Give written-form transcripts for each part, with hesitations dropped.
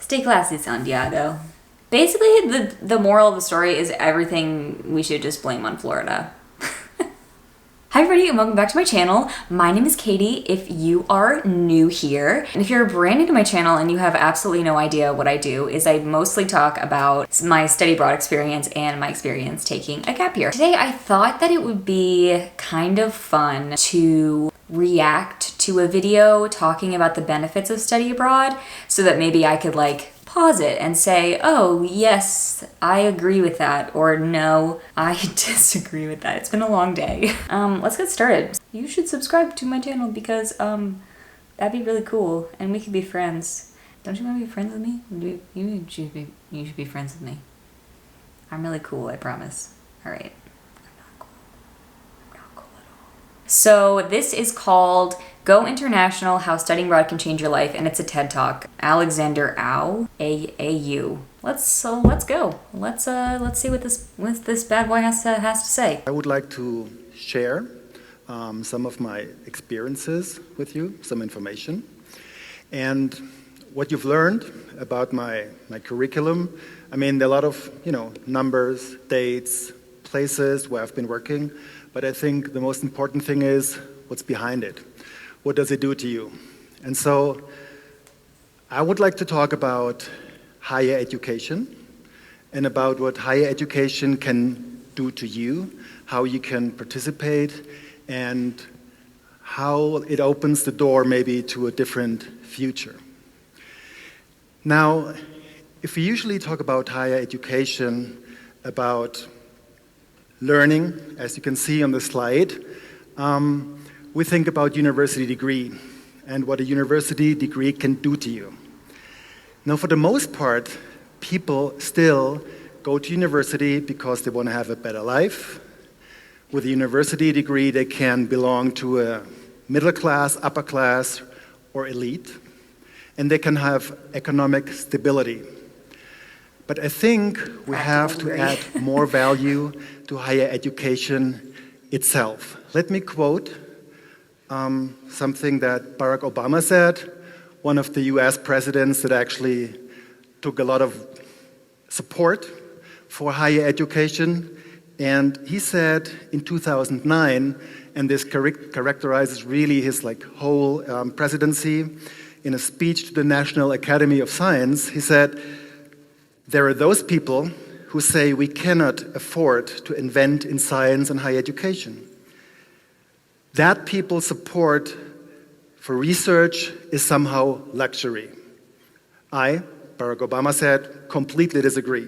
Stay classy, Santiago. Basically, the moral of the story is everything we should just blame on Florida. Hi everybody and welcome back to my channel. My name is Katie if you are new here. And if you're brand new to my channel and you have absolutely no idea what I do, is I mostly talk about my study abroad experience and my experience taking a gap year. Today I thought that it would be kind of fun to react to a video talking about the benefits of study abroad so that maybe I could pause it and say, oh yes, I agree with that, or no, I disagree with that. It's been a long day. Let's get started. You should subscribe to my channel because that'd be really cool and we could be friends. Don't you want to be friends with me? You should be friends with me. I'm really cool, I promise. All right. I'm not cool at all. So this is called Go International, How Studying Abroad Can Change Your Life, and it's a TED Talk. Alexander Au, A-U. Let's go. Let's see what this bad boy has to say. I would like to share some of my experiences with you, some information, and what you've learned about my curriculum. I mean, there are a lot of numbers, dates, places where I've been working, but I think the most important thing is what's behind it. What does it do to you? And so I would like to talk about higher education and about what higher education can do to you, how you can participate, and how it opens the door maybe to a different future. Now, if we usually talk about higher education, about learning, as you can see on the slide, we think about university degree and what a university degree can do to you. Now, for the most part, people still go to university because they want to have a better life. With a university degree, they can belong to a middle class, upper class, or elite, and they can have economic stability. But I think we have to add more value to higher education itself. Let me quote something that Barack Obama said, one of the US presidents that actually took a lot of support for higher education. And he said in 2009, and this characterizes really his whole presidency, in a speech to the National Academy of Science, he said, "There are those people who say we cannot afford to invent in science and higher education. That people's support for research is somehow luxury." I, Barack Obama said, completely disagree.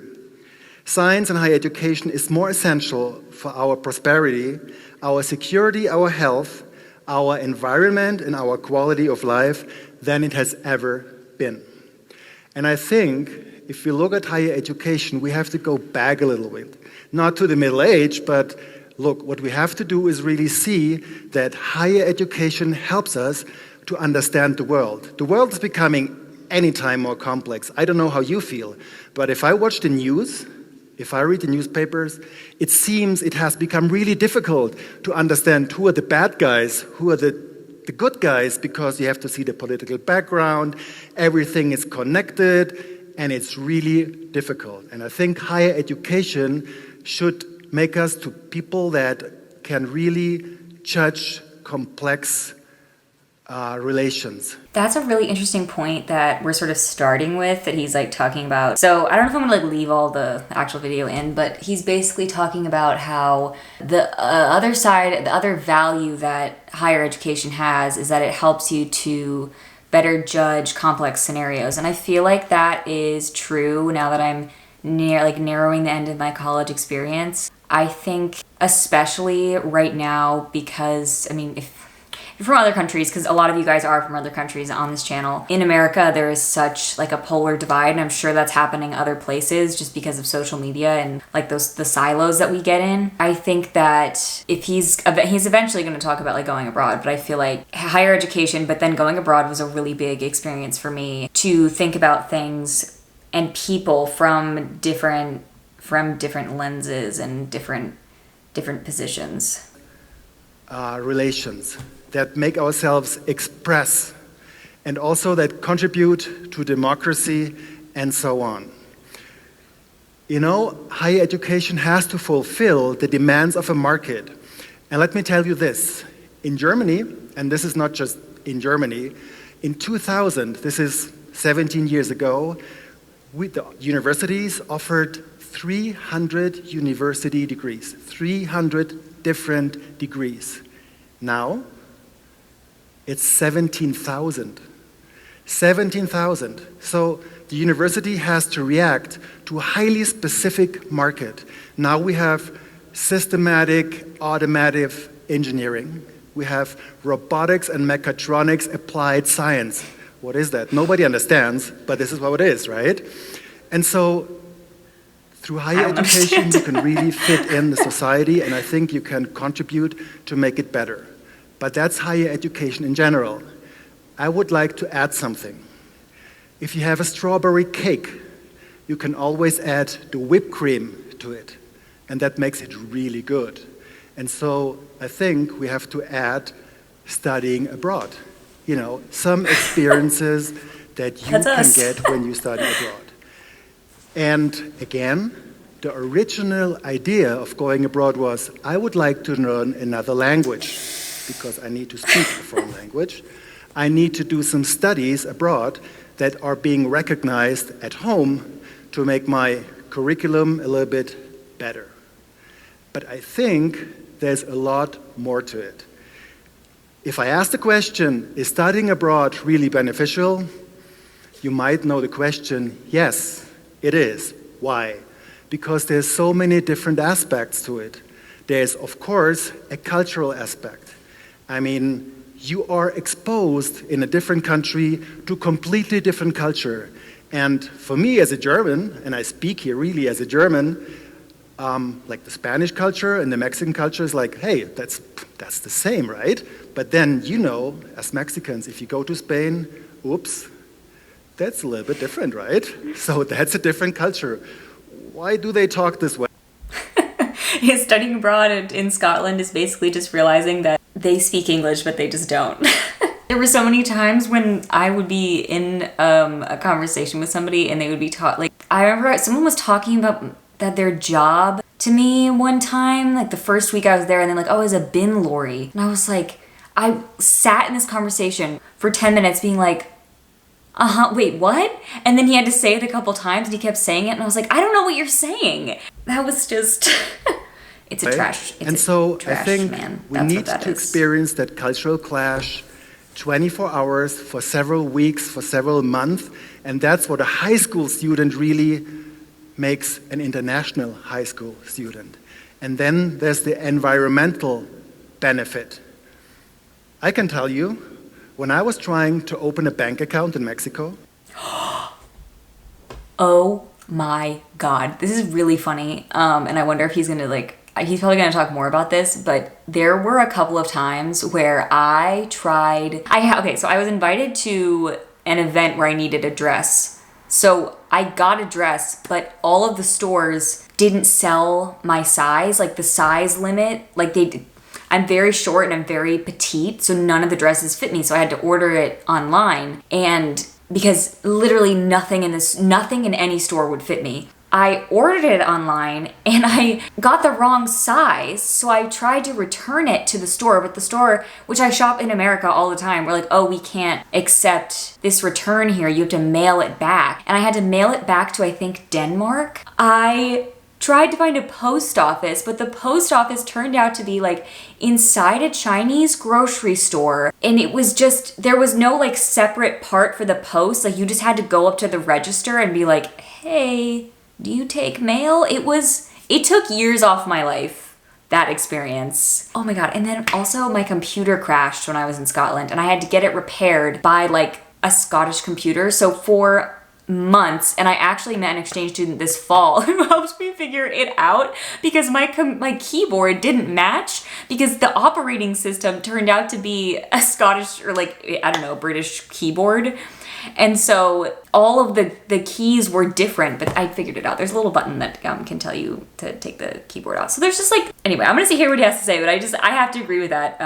Science and higher education is more essential for our prosperity, our security, our health, our environment, and our quality of life than it has ever been. And I think if we look at higher education, we have to go back a little bit. Not to the Middle Age, but look, what we have to do is really see that higher education helps us to understand the world. The world is becoming anytime more complex. I don't know how you feel, but if I watch the news, if I read the newspapers, it seems it has become really difficult to understand who are the bad guys, who are the good guys, because you have to see the political background, everything is connected, and it's really difficult. And I think higher education should make us to people that can really judge complex relations. That's a really interesting point that we're sort of starting with, that he's talking about. So I don't know if I'm gonna leave all the actual video in, but he's basically talking about how the other side, the other value that higher education has is that it helps you to better judge complex scenarios. And I feel like that is true now that I'm narrowing the end of my college experience. I think especially right now, because if you're from other countries, because a lot of you guys are from other countries on this channel, in America there is such a polar divide, and I'm sure that's happening other places just because of social media and the silos that we get in. I think that if he's eventually going to talk about going abroad, but I feel like higher education but then going abroad was a really big experience for me to think about things and people from different lenses and different positions. Relations that make ourselves express and also that contribute to democracy and so on. You know, higher education has to fulfill the demands of a market. And let me tell you this, in Germany, and this is not just in Germany, in 2000, this is 17 years ago, the universities offered 300 university degrees, 300 different degrees. Now, it's 17,000. 17,000. So the university has to react to a highly specific market. Now we have systematic automotive engineering. We have robotics and mechatronics applied science. What is that? Nobody understands, but this is what it is, right? And so through higher education, you can really fit in the society, and I think you can contribute to make it better. But that's higher education in general. I would like to add something. If you have a strawberry cake, you can always add the whipped cream to it, and that makes it really good. And so I think we have to add studying abroad. You know, some experiences that you can get when you study abroad. And again, the original idea of going abroad was, I would like to learn another language because I need to speak a foreign language. I need to do some studies abroad that are being recognized at home to make my curriculum a little bit better. But I think there's a lot more to it. If I ask the question, is studying abroad really beneficial? You might know the question, yes, it is. Why? Because there's so many different aspects to it. There's, of course, a cultural aspect. I mean, you are exposed in a different country to completely different culture. And for me as a German, and I speak here really as a German, like the Spanish culture and the Mexican culture is like, hey, that's the same, right? But then, you know, as Mexicans, if you go to Spain, oops, that's a little bit different, right? So that's a different culture. Why do they talk this way? Yeah, studying abroad in Scotland is basically just realizing that they speak English, but they just don't. There were so many times when I would be in a conversation with somebody and they would be taught, like, I remember someone was talking about that their job to me one time, like the first week I was there, and then like, oh, it's a bin lorry. And I was like, I sat in this conversation for 10 minutes being like, wait, what? And then he had to say it a couple times and he kept saying it and I was like, I don't know what you're saying. That was just, it's a trash. And so I think we need to experience that cultural clash 24 hours for several weeks, for several months. And that's what a high school student really makes an international high school student. And then there's the environmental benefit. I can tell you, when I was trying to open a bank account in Mexico. Oh my God, this is really funny. And I wonder if he's probably gonna talk more about this, but there were a couple of times where so I was invited to an event where I needed a dress. So I got a dress, but all of the stores didn't sell my size, like the size limit, like they did. I'm very short and I'm very petite, so none of the dresses fit me. So I had to order it online, and because literally nothing in any store would fit me. I ordered it online and I got the wrong size, so I tried to return it to the store, but the store, which I shop in America all the time, we're like, oh, we can't accept this return here, you have to mail it back. And I had to mail it back to, I think, Denmark. I tried to find a post office, but the post office turned out to be like inside a Chinese grocery store. And it was just, there was no like separate part for the post. Like you just had to go up to the register and be like, hey, do you take mail? It took years off my life, that experience. Oh my God. And then also my computer crashed when I was in Scotland and I had to get it repaired by like a Scottish computer. So for months, and I actually met an exchange student this fall who helped me figure it out because my keyboard didn't match because the operating system turned out to be a Scottish or like, I don't know, British keyboard. And so all of the keys were different, but I figured it out. There's a little button that can tell you to take the keyboard out. So there's just like, anyway, I'm gonna hear what he has to say, but I have to agree with that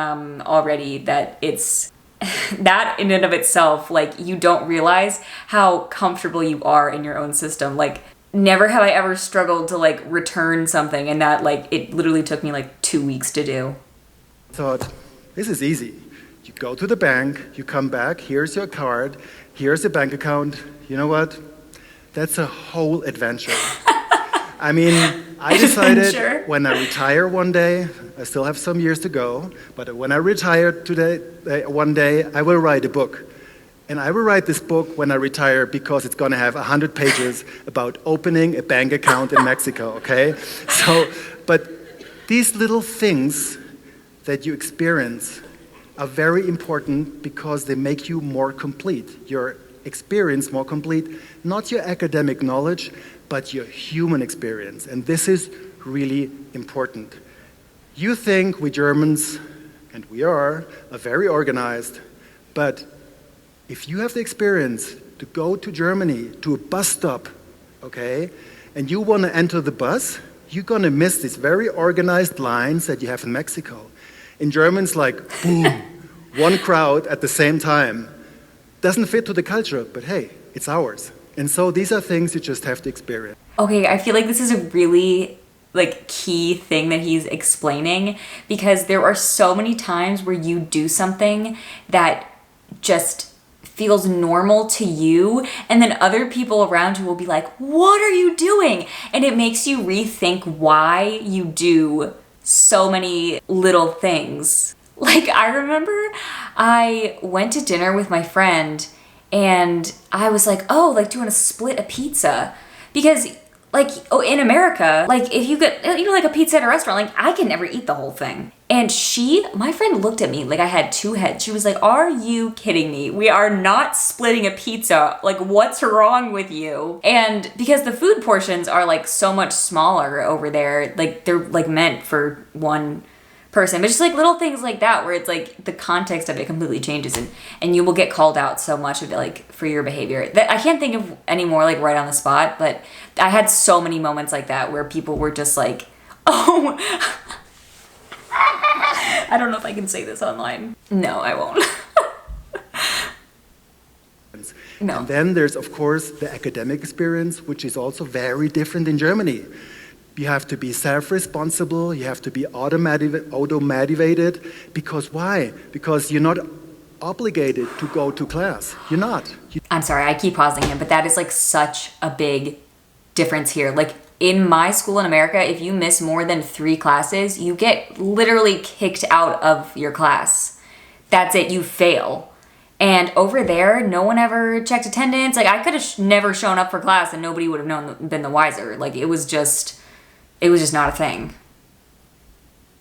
already, that it's that in and of itself, like, you don't realize how comfortable you are in your own system. Like, never have I ever struggled to like return something, and that like it literally took me like 2 weeks to do. Thought, this is easy. You go to the bank, you come back, here's your card, here's the bank account. You know what? That's a whole adventure. I mean, I decided when I retire one day, I still have some years to go, but when I retire one day, I will write a book. And I will write this book when I retire because it's going to have 100 pages about opening a bank account in Mexico, okay? So, but these little things that you experience are very important because they make you more complete, your experience more complete, not your academic knowledge, but your human experience. And this is really important. You think we Germans, and we are very organized, but if you have the experience to go to Germany, to a bus stop, okay, and you want to enter the bus, you're going to miss these very organized lines that you have in Mexico. In Germans, like, boom, one crowd at the same time. Doesn't fit to the culture, but hey, it's ours. And so these are things you just have to experience. Okay, I feel like this is a really like key thing that he's explaining, because there are so many times where you do something that just feels normal to you, and then other people around you will be like, what are you doing? And it makes you rethink why you do so many little things. Like, I remember I went to dinner with my friend and I was like, oh, like, do you want to split a pizza? Because like, oh, in America, like, if you get, you know, like a pizza at a restaurant, like, I can never eat the whole thing. And my friend looked at me like I had two heads. She was like, are you kidding me? We are not splitting a pizza. Like, what's wrong with you? And because the food portions are like so much smaller over there, like they're like meant for one person, but just like little things like that where it's like the context of it completely changes, and you will get called out so much of it, like, for your behavior that I can't think of any more like right on the spot, but I had so many moments like that where people were just like, oh, I don't know if I can say this online. No, I won't. No. And then there's, of course, the academic experience, which is also very different in Germany. You have to be self-responsible, you have to be auto-motivated, because why? Because you're not obligated to go to class. You're not. I'm sorry, I keep pausing him, but that is like such a big difference here. Like, in my school in America, if you miss more than 3 classes, you get literally kicked out of your class. That's it, you fail. And over there, no one ever checked attendance. Like, I could have never shown up for class and nobody would have been the wiser. Like, it was just not a thing.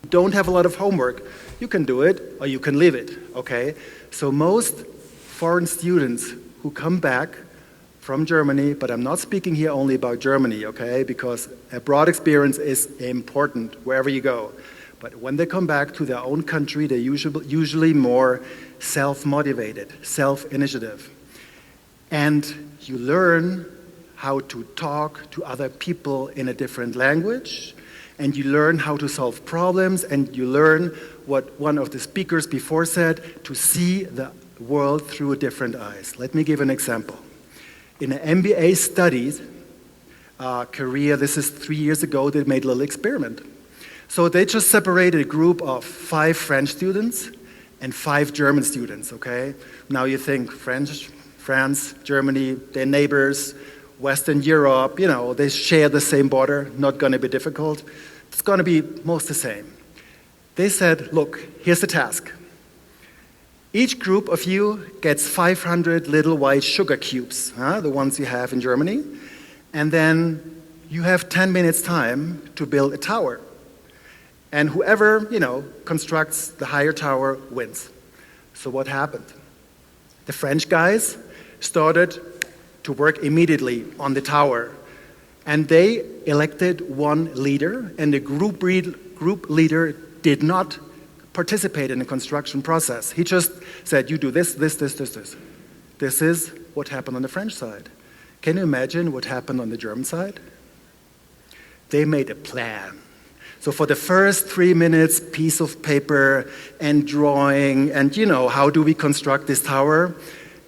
Don't have a lot of homework. You can do it or you can leave it, okay? So most foreign students who come back from Germany, but I'm not speaking here only about Germany, okay? Because a broad experience is important wherever you go. But when they come back to their own country, they're usually more self-motivated, self-initiative. And you learn how to talk to other people in a different language, and you learn how to solve problems, and you learn what one of the speakers before said, to see the world through different eyes. Let me give an example. In an MBA studies career, this is 3 years ago, they made a little experiment. So they just separated a group of 5 French students and 5 German students, okay? Now you think France, Germany, they're neighbors, Western Europe, you know, they share the same border, not going to be difficult. It's going to be most the same. They said, look, here's the task. Each group of you gets 500 little white sugar cubes, the ones you have in Germany, and then you have 10 minutes time to build a tower. And whoever, constructs the higher tower wins. So what happened? The French guys started to work immediately on the tower. And they elected one leader, and the group leader did not participate in the construction process. He just said, you do this, this, this, this, this. This is what happened on the French side. Can you imagine what happened on the German side? They made a plan. So for the first 3 minutes, piece of paper and drawing, and how do we construct this tower?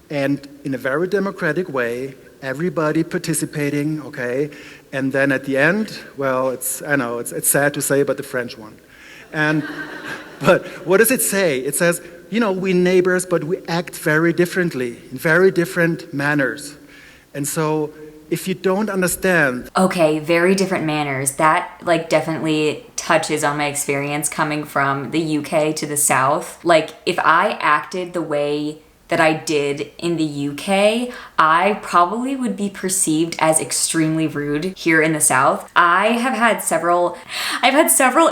And in a very democratic way, everybody participating, okay? And then at the end, well, I know it's sad to say, but the French won. But what does it say? It says, we neighbors, but we act very differently, in very different manners. And so if you don't understand... Okay, very different manners. That definitely touches on my experience coming from the UK to the South. If I acted the way that I did in the UK, I probably would be perceived as extremely rude here in the South. I've had several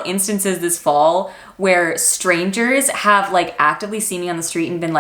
instances this fall where strangers have actively seen me on the street and been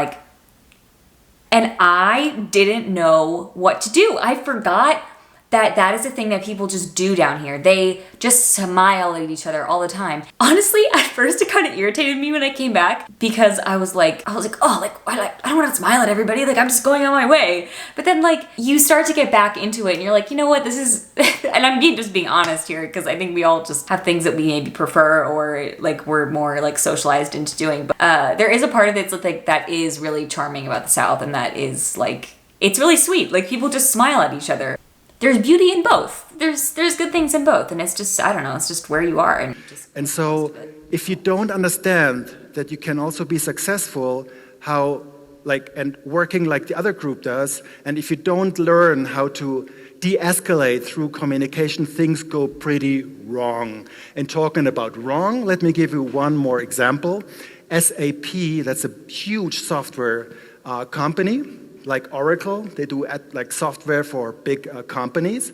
and I didn't know what to do. I forgot that is a thing that people just do down here. They just smile at each other all the time. Honestly, at first it kind of irritated me when I came back because I was like, I don't want to smile at everybody. I'm just going on my way. But then you start to get back into it and you're like, you know what, this is, and I'm just being honest here because I think we all just have things that we maybe prefer or we're more socialized into doing. But there is a part of it that is really charming about the South, and that is it's really sweet. People just smile at each other. There's beauty in both. There's good things in both, and it's just, I don't know, it's just where you are. And so if you don't understand that you can also be successful, and working like the other group does, and if you don't learn how to de-escalate through communication, things go pretty wrong. And talking about wrong, let me give you one more example. SAP, that's a huge software company, like Oracle, they do software for big companies.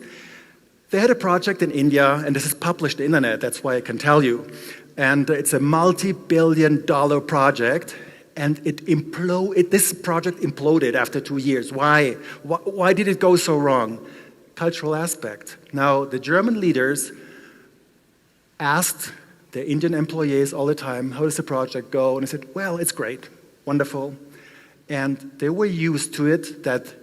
They had a project in India, and this is published on the internet, that's why I can tell you. And it's a multi-billion-dollar project, and this project imploded after 2 years. Why? Why did it go so wrong? Cultural aspect. Now, the German leaders asked the Indian employees all the time, how does the project go? And they said, well, it's great, wonderful. And they were used to it that,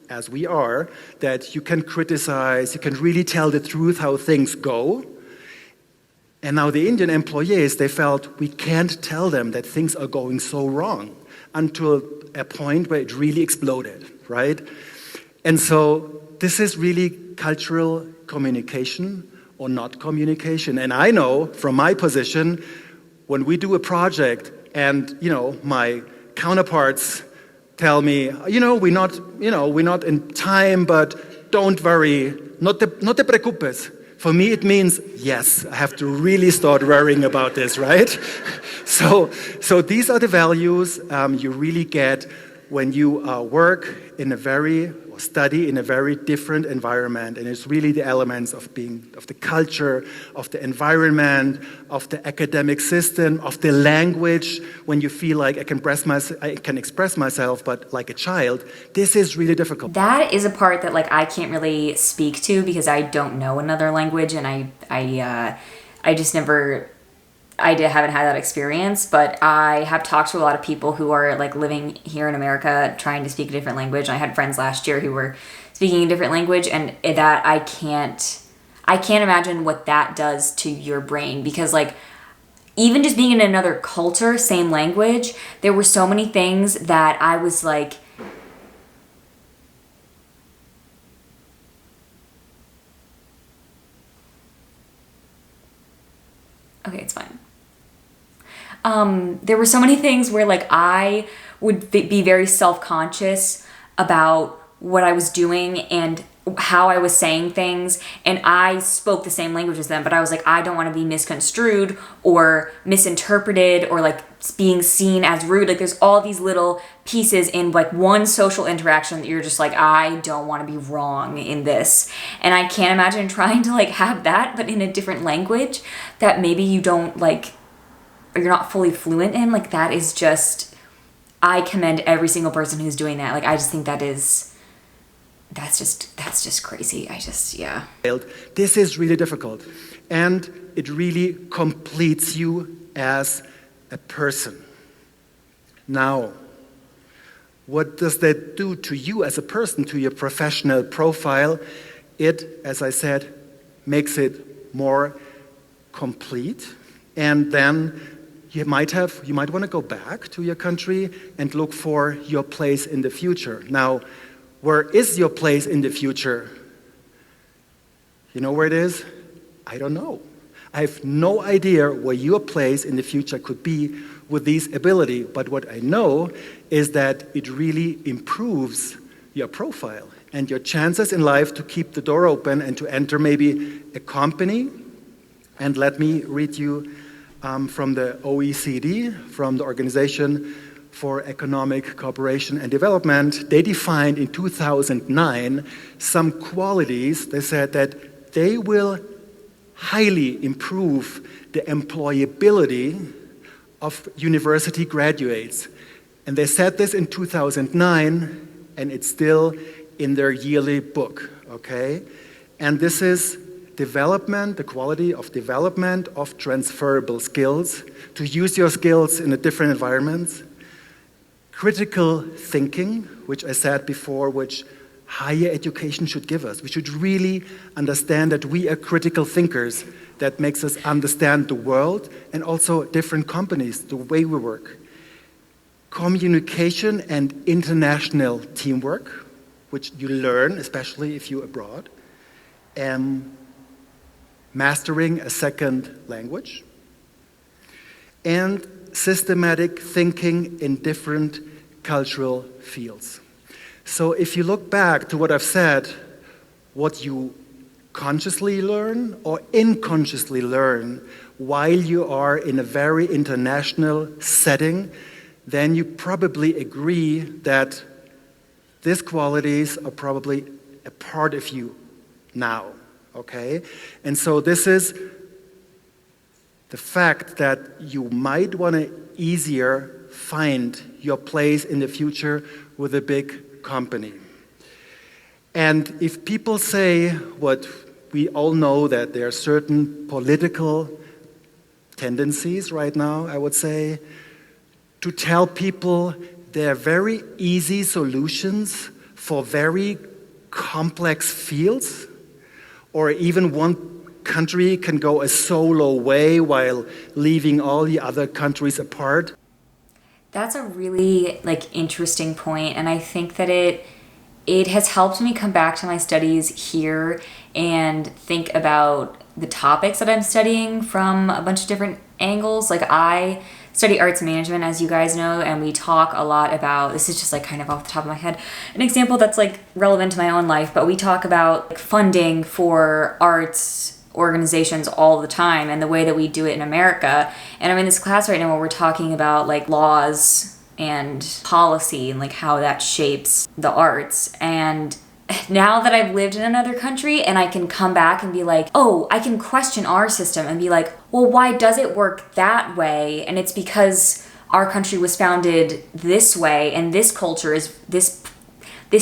as we are, that you can criticize, you can really tell the truth how things go. And now the Indian employees, they felt we can't tell them that things are going so wrong until a point where it really exploded, right? And so this is really cultural communication or not communication. And I know from my position, when we do a project and, my counterparts tell me, we're not in time, but don't worry, no te preocupes. For me, it means, yes, I have to really start worrying about this, right? So these are the values you really get when you work study in a very different environment, and it's really the elements of the culture, of the environment, of the academic system, of the language. When you feel like I can express myself, but like a child, this is really difficult. That is a part that I can't really speak to because I don't know another language, and I just never. haven't had that experience, but I have talked to a lot of people who are living here in America trying to speak a different language. I had friends last year who were speaking a different language, and that I can't imagine what that does to your brain, because even just being in another culture, same language, there were so many things that I was okay, it's fine. There were so many things where I would be very self-conscious about what I was doing and how I was saying things, and I spoke the same language as them, but I was I don't want to be misconstrued or misinterpreted or being seen as rude. There's all these little pieces in one social interaction that you're just I don't want to be wrong in this. And I can't imagine trying to have that, but in a different language that maybe you don't or you're not fully fluent in. That is just, I commend every single person who's doing that. I just think that's just crazy. Yeah. This is really difficult. And it really completes you as a person. Now, what does that do to you as a person, to your professional profile? It, as I said, makes it more complete, and then you might want to go back to your country and look for your place in the future. Now, where is your place in the future? You know where it is? I don't know. I have no idea where your place in the future could be with these ability, but what I know is that it really improves your profile and your chances in life to keep the door open and to enter maybe a company. And let me read you from the OECD, from the Organization for Economic Cooperation and Development. They defined in 2009 some qualities. They said that they will highly improve the employability of university graduates. And they said this in 2009, and it's still in their yearly book, okay? And this is development, the quality of development of transferable skills, to use your skills in a different environments. Critical thinking, which I said before, which higher education should give us. We should really understand that we are critical thinkers. That makes us understand the world and also different companies, the way we work. Communication and international teamwork, which you learn, especially if you're abroad. Mastering a second language. And systematic thinking in different cultural fields. So if you look back to what I've said, what you consciously learn or unconsciously learn while you are in a very international setting, then you probably agree that these qualities are probably a part of you now, okay? And so this is the fact that you might want to easier find your place in the future with a big company. And if people say what we all know, that there are certain political tendencies right now, I would say, to tell people there are very easy solutions for very complex fields, or even one country can go a solo way while leaving all the other countries apart. That's a really interesting point, and I think that it has helped me come back to my studies here and think about the topics that I'm studying from a bunch of different angles. Like, I study arts management, as you guys know, and we talk a lot about, this is just kind of off the top of my head, an example that's relevant to my own life, but we talk about funding for arts organizations all the time and the way that we do it in America. And I'm in this class right now where we're talking about laws and policy and how that shapes the arts. And now that I've lived in another country and I can come back and be oh, I can question our system and be well, why does it work that way? And it's because our country was founded this way, and this culture is this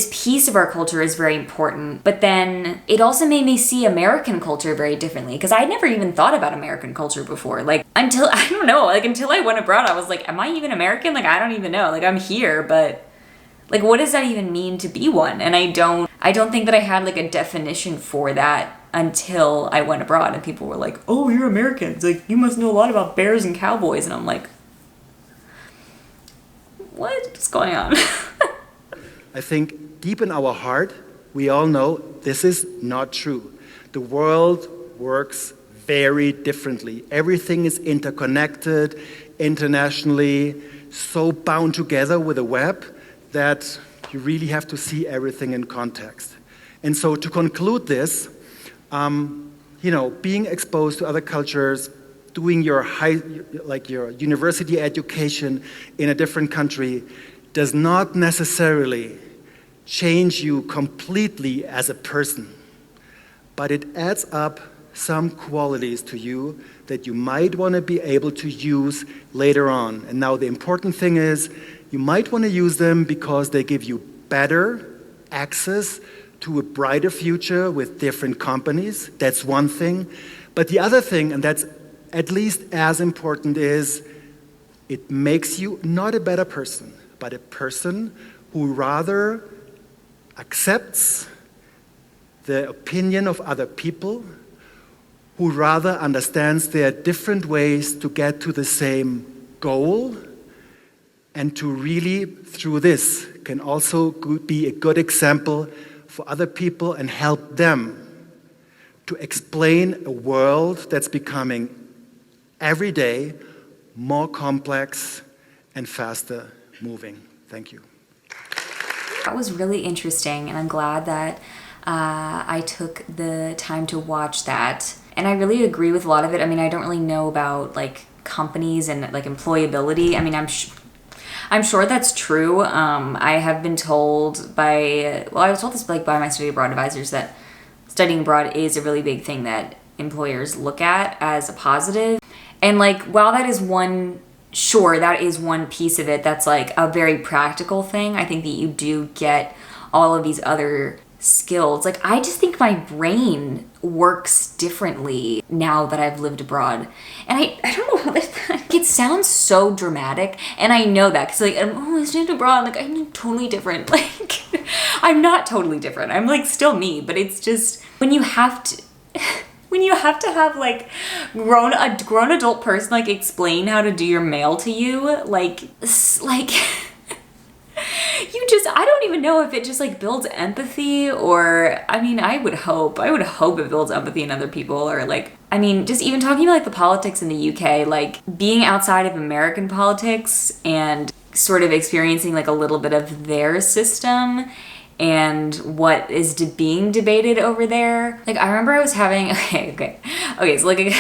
piece of our culture is very important. But then it also made me see American culture very differently, because I never even thought about American culture before. Until I went abroad, I was am I even American? I don't even know. I'm here, but what does that even mean to be one? And I don't think that I had a definition for that until I went abroad, and people were oh, you're Americans. You must know a lot about bears and cowboys. And I'm what's going on? I think deep in our heart, we all know this is not true. The world works very differently. Everything is interconnected internationally, so bound together with a web that you really have to see everything in context. And so to conclude this, being exposed to other cultures, doing your your university education in a different country does not necessarily change you completely as a person, but it adds up some qualities to you that you might want to be able to use later on. And now the important thing is, you might want to use them because they give you better access to a brighter future with different companies. That's one thing. But the other thing, and that's at least as important, is it makes you not a better person, but a person who rather accepts the opinion of other people, who rather understands there are different ways to get to the same goal, and to really, through this, can also be a good example for other people and help them to explain a world that's becoming every day more complex and faster moving. Thank you. That was really interesting, and I'm glad that I took the time to watch that. And I really agree with a lot of it. I mean, I don't really know about like companies and like employability. I mean, I'm sure that's true. I have been told I was told this like by my study abroad advisors that studying abroad is a really big thing that employers look at as a positive. And like, while that is that is one piece of it that's like a very practical thing, I think that you do get all of these other skills. Like, I just think my brain works differently now that I've lived abroad. And I don't know, it sounds so dramatic, and I know that, because like, I studied abroad, like, I'm totally different. Like, I'm not totally different. I'm like still me, but it's just, when you have to have like a grown adult person like explain how to do your mail to you, like I don't even know if it just like builds empathy, or I mean, I would hope it builds empathy in other people, or like, I mean, just even talking about like the politics in the UK, like being outside of American politics and sort of experiencing like a little bit of their system and what is being debated over there. Like, I remember I was having, okay, so like,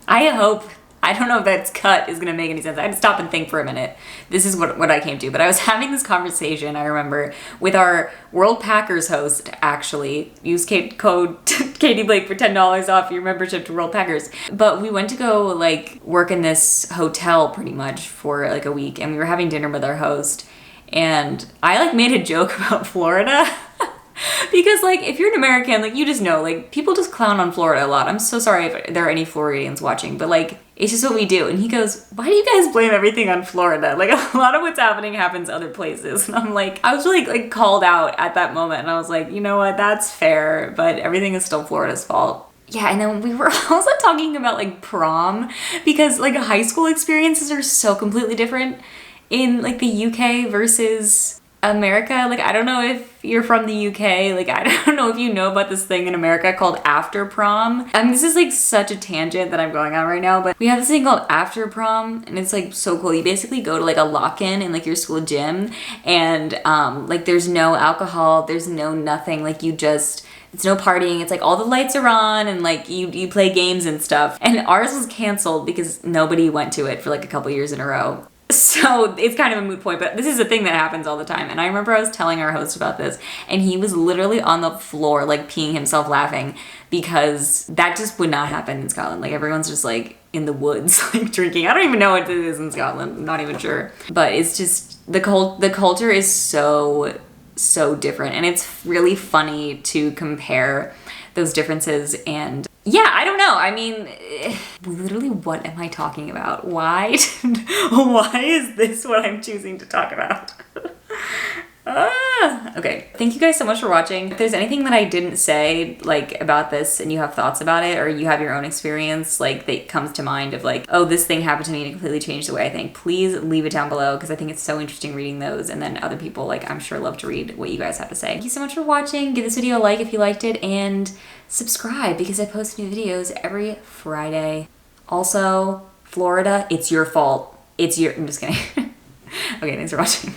I don't know if that's cut is gonna make any sense. I had to stop and think for a minute. This is what I came to. But I was having this conversation, I remember, with our World Packers host, actually. Use code Katie Blake for $10 off your membership to World Packers. But we went to go like work in this hotel pretty much for like a week, and we were having dinner with our host. And I like made a joke about Florida. Because like, if you're an American, like, you just know, like, people just clown on Florida a lot. I'm so sorry if there are any Floridians watching, but like, it's just what we do. And he goes, why do you guys blame everything on Florida? Like, a lot of what's happening happens other places. And I'm like, I was really like called out at that moment, and I was like, you know what, that's fair, but everything is still Florida's fault. Yeah, and then we were also talking about like prom, because like high school experiences are so completely different in like the UK versus America. Like, I don't know if you're from the UK, like, I don't know if you know about this thing in America called after prom. I mean, this is like such a tangent that I'm going on right now, but we have this thing called after prom, and it's like so cool. You basically go to like a lock-in in like your school gym, and like, there's no alcohol, there's no nothing, like, it's no partying. It's like all the lights are on, and like you play games and stuff. And ours was canceled because nobody went to it for like a couple years in a row. So it's kind of a moot point, but this is a thing that happens all the time. And I remember I was telling our host about this, and he was literally on the floor, like peeing himself laughing, because that just would not happen in Scotland. Like, everyone's just like in the woods, like drinking. I don't even know what it is in Scotland. I'm not even sure. But it's just, the culture is so different. And it's really funny to compare those differences. And yeah, I don't know. I mean, literally, what am I talking about? Why is this what I'm choosing to talk about? Okay. Thank you guys so much for watching. If there's anything that I didn't say, like, about this, and you have thoughts about it, or you have your own experience, like, that comes to mind of like, oh, this thing happened to me and it completely changed the way I think, please leave it down below, because I think it's so interesting reading those, and then other people, like, I'm sure love to read what you guys have to say. Thank you so much for watching. Give this video a like if you liked it, and subscribe, because I post new videos every Friday. Also, Florida, it's your fault. I'm just kidding. Okay, thanks for watching.